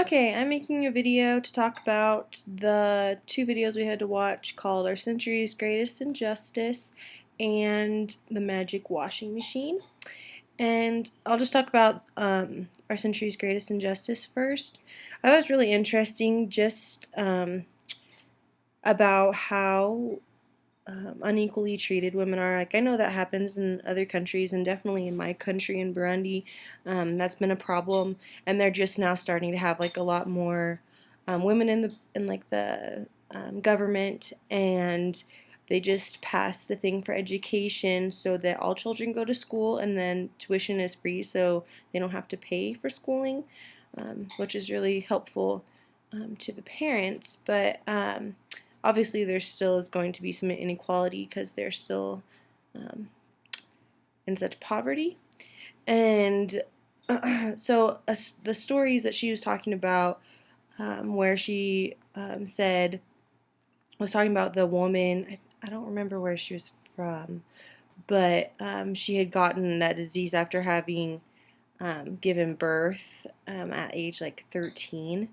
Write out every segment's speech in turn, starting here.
Okay, I'm making a video to talk about the two videos we had to watch called Our Century's Greatest Injustice and The Magic Washing Machine. And I'll just talk about Our Century's Greatest Injustice first. I thought it was really interesting just about how unequally treated women are. Like, I know that happens in other countries, and definitely in my country, in Burundi, that's been a problem. And they're just now starting to have like a lot more women in the government, and they just passed the thing for education so that all children go to school, and then tuition is free, so they don't have to pay for schooling, which is really helpful to the parents. But obviously, there still is going to be some inequality because they're still um, in such poverty. And the stories that she was talking about, where she said, was talking about the woman, I don't remember where she was from, but she had gotten that disease after having given birth at age like 13,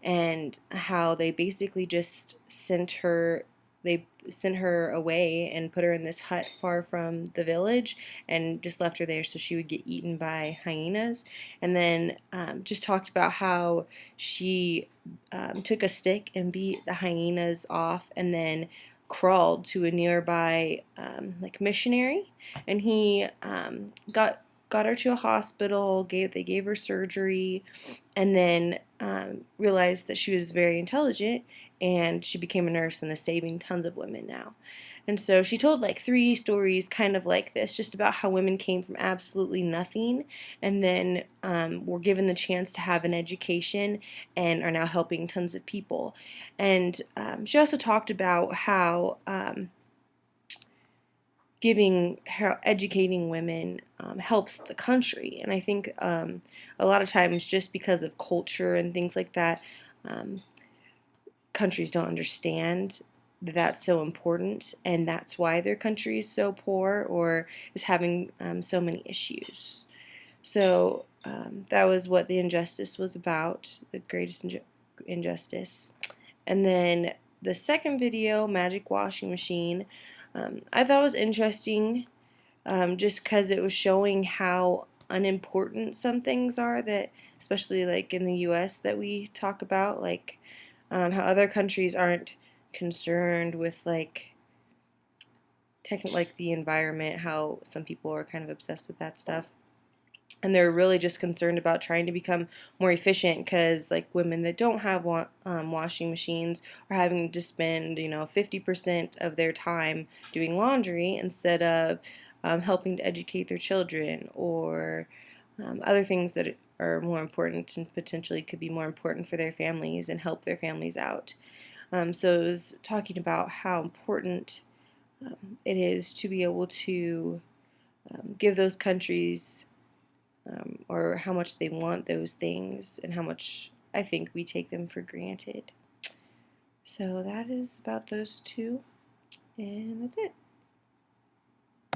and how they basically just sent her away and put her in this hut far from the village and just left her there so she would get eaten by hyenas. And then just talked about how she took a stick and beat the hyenas off, and then crawled to a nearby like missionary, and he got her to a hospital. They gave her surgery, and then realized that she was very intelligent, and she became a nurse and is saving tons of women now. And so she told like three stories kind of like this, just about how women came from absolutely nothing, and then were given the chance to have an education and are now helping tons of people. And she also talked about how educating women helps the country. And I think a lot of times, just because of culture and things like that, um, countries don't understand that that's so important, and that's why their country is so poor or is having so many issues. So that was what the injustice was about, the greatest injustice. And then the second video, Magic Washing Machine, I thought was interesting, just because it was showing how unimportant some things are, that especially like in the US that we talk about, like how other countries aren't concerned with like the environment, how some people are kind of obsessed with that stuff, and they're really just concerned about trying to become more efficient, because like women that don't have washing machines are having to spend 50% of their time doing laundry instead of helping to educate their children, or other things that are more important and potentially could be more important for their families and help their families out. So it was talking about how important it is to be able to give those countries, or how much they want those things, and how much I think we take them for granted. So that is about those two, and that's it.